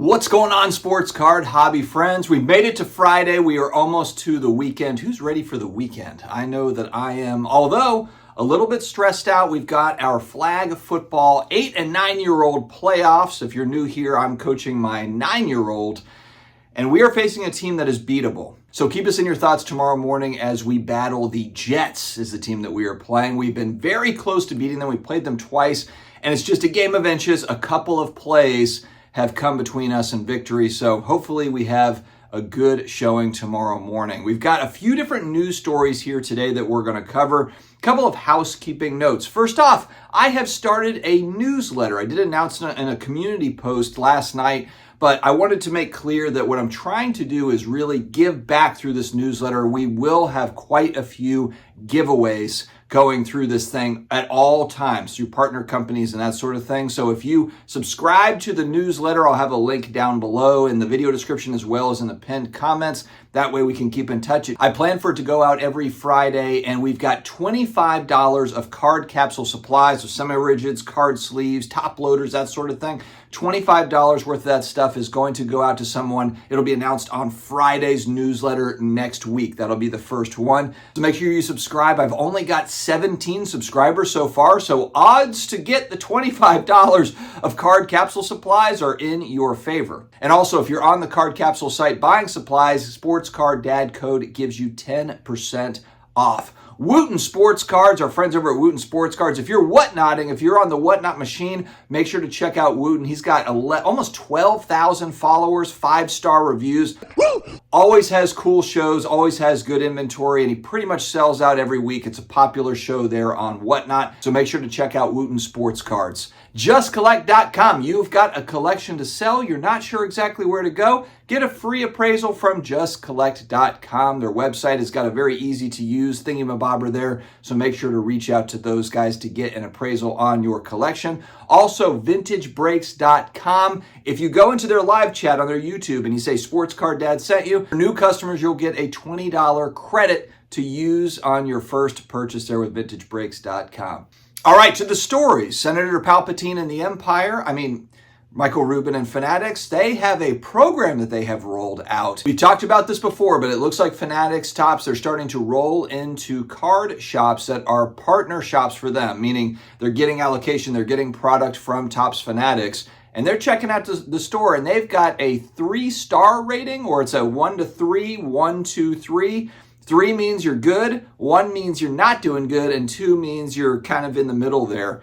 What's going on, sports card hobby friends? We made it to Friday. We are almost to the weekend. Who's ready for the weekend? I know that I am, although a little bit stressed out. We've got our flag football 8 and 9-year-old playoffs. If you're new here, I'm coaching my 9-year-old, and we are facing a team that is beatable. So keep us in your thoughts tomorrow morning as we battle the Jets is the team that we are playing. We've been very close to beating them. We played them twice, and it's just a game of inches. A couple of plays have come between us and victory. So hopefully we have a good showing tomorrow morning. We've got a few different news stories here today that we're going to cover. A couple of housekeeping notes. First off, I have started a newsletter. I did announce it in a community post last night, but I wanted to make clear that what I'm trying to do is really give back through this newsletter. We will have quite a few giveaways going through this thing at all times through partner companies and that sort of thing. So if you subscribe to the newsletter, I'll have a link down below in the video description as well as in the pinned comments. That way we can keep in touch. I plan for it to go out every Friday, and we've got $25 of card capsule supplies, so semi-rigids, card sleeves, top loaders, that sort of thing. $25 worth of that stuff is going to go out to someone. It'll be announced on Friday's newsletter next week. That'll be the first one. So make sure you subscribe. I've only got 17 subscribers so far, so odds to get the $25 of card capsule supplies are in your favor. And also, if you're on the Card Capsule site buying supplies, Sports Card Dad code gives you 10% off. Wooten Sports Cards, our friends over at Wooten Sports Cards. If you're whatnotting, if you're on the whatnot machine, make sure to check out Wooten. He's got almost 12,000 followers, 5-star reviews. Always has cool shows, always has good inventory, and he pretty much sells out every week. It's a popular show there on Whatnot, so make sure to check out Wooten Sports Cards. JustCollect.com. You've got a collection to sell. You're not sure exactly where to go. Get a free appraisal from JustCollect.com. Their website has got a very easy to use thingamabobber there, so make sure to reach out to those guys to get an appraisal on your collection. Also, VintageBreaks.com. If you go into their live chat on their YouTube and you say Sports Card Dad sent you, for new customers, you'll get a $20 credit to use on your first purchase there with VintageBreaks.com. All right, to the stories. Senator Palpatine and the Empire, Michael Rubin and Fanatics, they have a program that they have rolled out. We talked about this before, but it looks like Fanatics, Topps, they're starting to roll into card shops that are partner shops for them, meaning they're getting allocation, they're getting product from Topps Fanatics, and they're checking out the store, and they've got a 3-star rating, or it's a 1 to 3, 1, 2, 3. 3 means you're good, 1 means you're not doing good, and 2 means you're kind of in the middle there.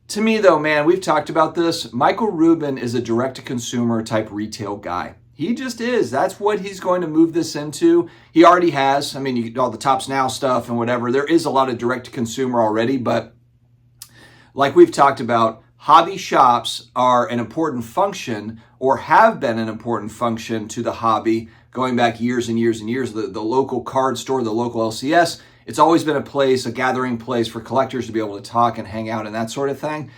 To me, though, man, we've talked about this. Michael Rubin is a direct-to-consumer type retail guy. He just is. That's what he's going to move this into. He already has. All the Topps Now stuff and whatever. There is a lot of direct-to-consumer already, but like we've talked about, hobby shops are an important function, or have been an important function to the hobby going back years and years and years. The local card store, the local LCS, it's always been a place, a gathering place for collectors to be able to talk and hang out and that sort of thing.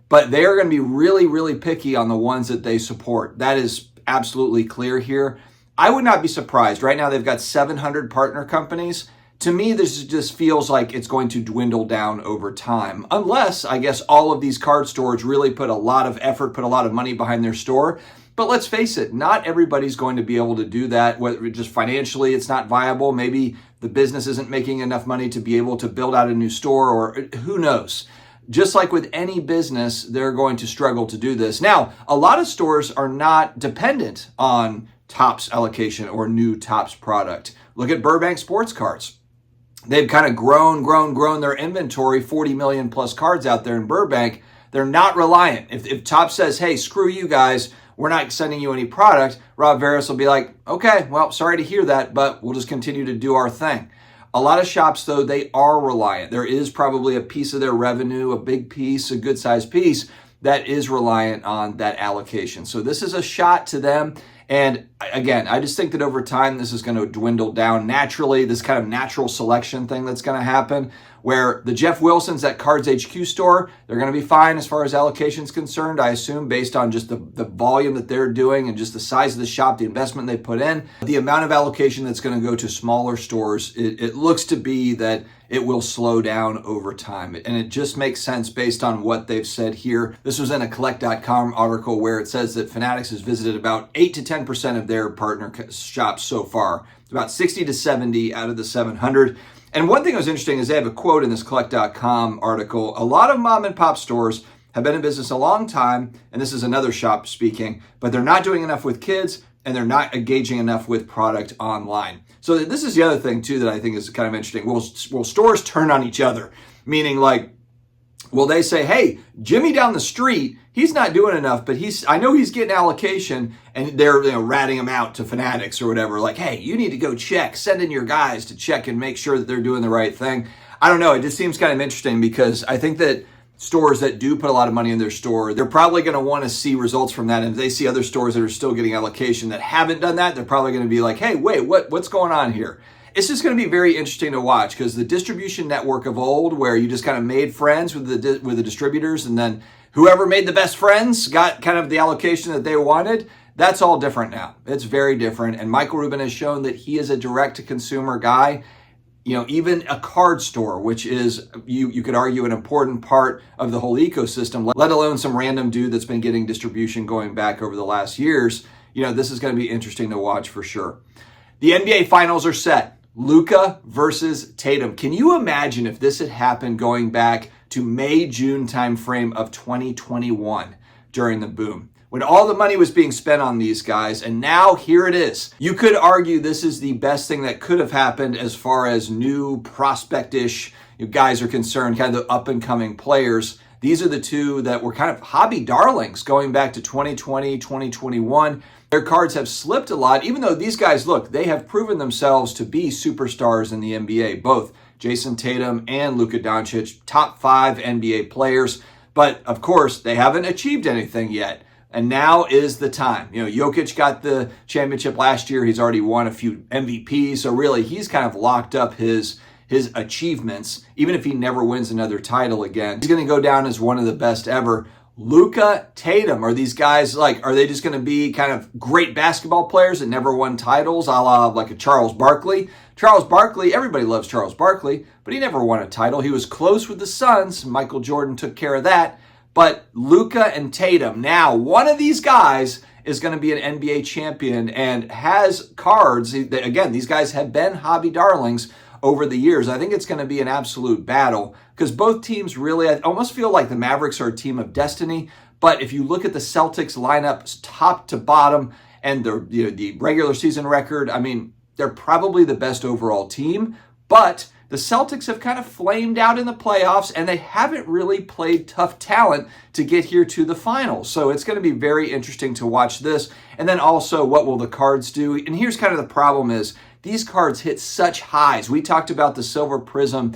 But they are going to be really, really picky on the ones that they support. That is absolutely clear here. I would not be surprised. Right now they've got 700 partner companies. To me, this just feels like it's going to dwindle down over time. Unless, I guess, all of these card stores really put a lot of effort, put a lot of money behind their store. But let's face it, not everybody's going to be able to do that. Whether just financially it's not viable, maybe the business isn't making enough money to be able to build out a new store, or who knows. Just like with any business, they're going to struggle to do this. Now, a lot of stores are not dependent on Topps allocation or new Topps product. Look at Burbank Sports Cards. They've kind of grown their inventory, 40 million plus cards out there in Burbank. They're not reliant. If Topps says, hey, screw you guys, we're not sending you any product, Rob Veras will be like, okay, well, sorry to hear that, but we'll just continue to do our thing. A lot of shops, though, they are reliant. There is probably a piece of their revenue, a big piece, a good-sized piece, that is reliant on that allocation. So this is a shot to them. And again, I just think that over time, this is going to dwindle down naturally, this kind of natural selection thing that's going to happen, where the Jeff Wilsons at Cards HQ store, they're going to be fine as far as allocation is concerned, I assume, based on just the volume that they're doing and just the size of the shop, the investment they put in. The amount of allocation that's going to go to smaller stores, it looks to be that it will slow down over time. And it just makes sense based on what they've said here. This was in a Collect.com article where it says that Fanatics has visited about 8 to 10% of their partner shops so far. It's about 60 to 70 out of the 700. And one thing that was interesting is they have a quote in this Collect.com article. A lot of mom and pop stores have been in business a long time, and this is another shop speaking, but they're not doing enough with kids and they're not engaging enough with product online. So this is the other thing too that I think is kind of interesting. Will stores turn on each other? Meaning like, will they say, hey, Jimmy down the street, he's not doing enough, but I know he's getting allocation, and they're ratting him out to Fanatics or whatever. Like, hey, you need to go check, send in your guys to check and make sure that they're doing the right thing. I don't know. It just seems kind of interesting because I think that stores that do put a lot of money in their store, they're probably going to want to see results from that. And if they see other stores that are still getting allocation that haven't done that, they're probably going to be like, hey, wait, what's going on here? It's just going to be very interesting to watch because the distribution network of old, where you just kind of made friends with the distributors, and then whoever made the best friends got kind of the allocation that they wanted, that's all different now. It's very different. And Michael Rubin has shown that he is a direct-to-consumer guy. Even a card store, which is, you could argue, an important part of the whole ecosystem, let alone some random dude that's been getting distribution going back over the last years. This is going to be interesting to watch for sure. The NBA Finals are set. Luka versus Tatum. Can you imagine if this had happened going back to May, June timeframe of 2021 during the boom, when all the money was being spent on these guys, and now here it is. You could argue this is the best thing that could have happened as far as new prospect-ish guys are concerned, kind of the up-and-coming players. These are the two that were kind of hobby darlings going back to 2020, 2021. Their cards have slipped a lot, even though these guys, look, they have proven themselves to be superstars in the NBA, both Jason Tatum and Luka Doncic, top 5 NBA players. But, of course, they haven't achieved anything yet. And now is the time. Jokic got the championship last year. He's already won a few MVPs. So really, he's kind of locked up his achievements. Even if he never wins another title again, he's going to go down as one of the best ever. Luka, Tatum, are these guys are they just going to be kind of great basketball players that never won titles, a la like a Charles Barkley? Charles Barkley, everybody loves Charles Barkley, but he never won a title. He was close with the Suns. Michael Jordan took care of that. But Luka and Tatum, now one of these guys is going to be an NBA champion and has cards. Again, these guys have been hobby darlings over the years. I think it's going to be an absolute battle because both teams really, I almost feel like the Mavericks are a team of destiny. But if you look at the Celtics lineups top to bottom and the regular season record, I mean, they're probably the best overall team. But the Celtics have kind of flamed out in the playoffs, and they haven't really played tough talent to get here to the finals. So it's going to be very interesting to watch this. And then also, what will the cards do? And here's kind of the problem is, these cards hit such highs. We talked about the Silver Prism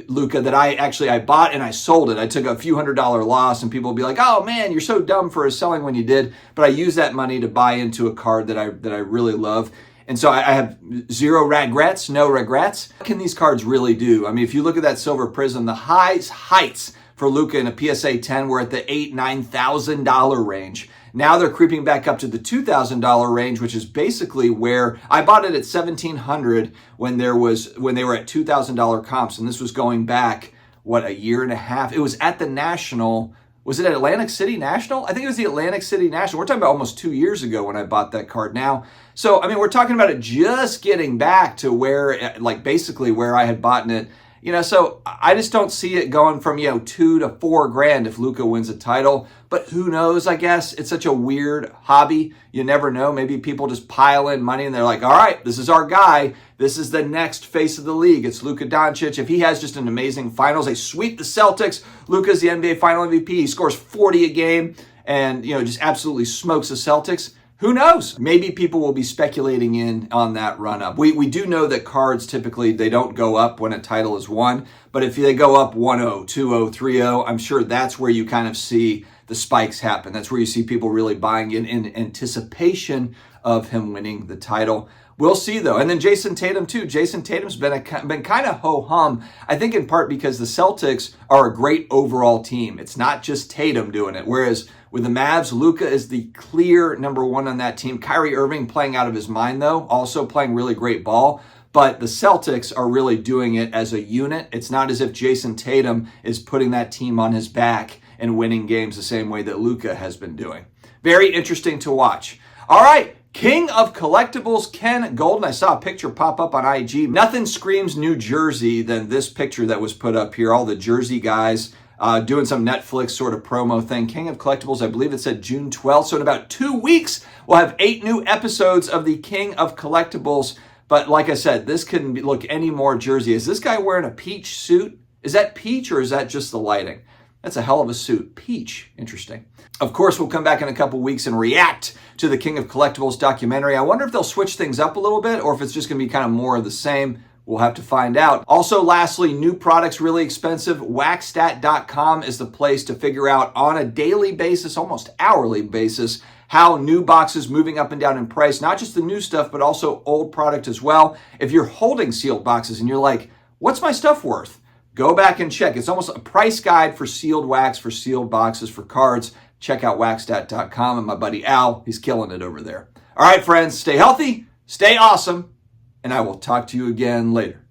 Luka that I bought and I sold it. I took a few $100 loss, and people will be like, oh man, you're so dumb for selling when you did. But I used that money to buy into a card that I really love. And so I have zero regrets, no regrets. What can these cards really do? I mean, if you look at that Silver Prism, the heights for Luka in a PSA 10 were at the $8,000, $9,000 range. Now they're creeping back up to the $2,000 range, which is basically where I bought it at $1,700 when they were at $2,000 comps. And this was going back, a year and a half? It was at the National. Was it at Atlantic City National? I think it was the Atlantic City National. We're talking about almost 2 years ago when I bought that card now. So, I mean, we're talking about it just getting back to where, basically where I had bought it. So I just don't see it going from, $2,000 to $4,000 if Luka wins a title. But who knows, I guess. It's such a weird hobby. You never know. Maybe people just pile in money and they're like, all right, this is our guy. This is the next face of the league. It's Luka Doncic. If he has just an amazing finals, they sweep the Celtics. Luka's the NBA final MVP. He scores 40 a game and, just absolutely smokes the Celtics. Who knows? Maybe people will be speculating in on that run up. We do know that cards typically, they don't go up when a title is won. But if they go up 1-0, 2-0, 3-0, I'm sure that's where you kind of see the spikes happen. That's where you see people really buying in anticipation of him winning the title. We'll see, though. And then Jason Tatum, too. Jason Tatum's been kind of ho-hum, I think in part because the Celtics are a great overall team. It's not just Tatum doing it. Whereas with the Mavs, Luka is the clear number one on that team. Kyrie Irving playing out of his mind, though, also playing really great ball. but the Celtics are really doing it as a unit. It's not as if Jason Tatum is putting that team on his back and winning games the same way that Luka has been doing. Very interesting to watch. All right, King of Collectibles, Ken Golden. I saw a picture pop up on IG. Nothing screams New Jersey than this picture that was put up here. All the Jersey guys doing some Netflix sort of promo thing. King of Collectibles, I believe it said June 12th. So in about 2 weeks, we'll have 8 new episodes of the King of Collectibles. But like I said, this couldn't look any more Jersey. Is this guy wearing a peach suit? Is that peach or is that just the lighting? That's a hell of a suit. Peach. Interesting. Of course, we'll come back in a couple weeks and react to the King of Collectibles documentary. I wonder if they'll switch things up a little bit or if it's just going to be kind of more of the same. We'll have to find out. Also, lastly, new products really expensive. Waxstat.com is the place to figure out on a daily basis, almost hourly basis, how new boxes moving up and down in price, not just the new stuff, but also old product as well. If you're holding sealed boxes and you're like, what's my stuff worth? Go back and check. It's almost a price guide for sealed wax, for sealed boxes, for cards. Check out waxstat.com and my buddy Al, he's killing it over there. All right, friends, stay healthy, stay awesome, and I will talk to you again later.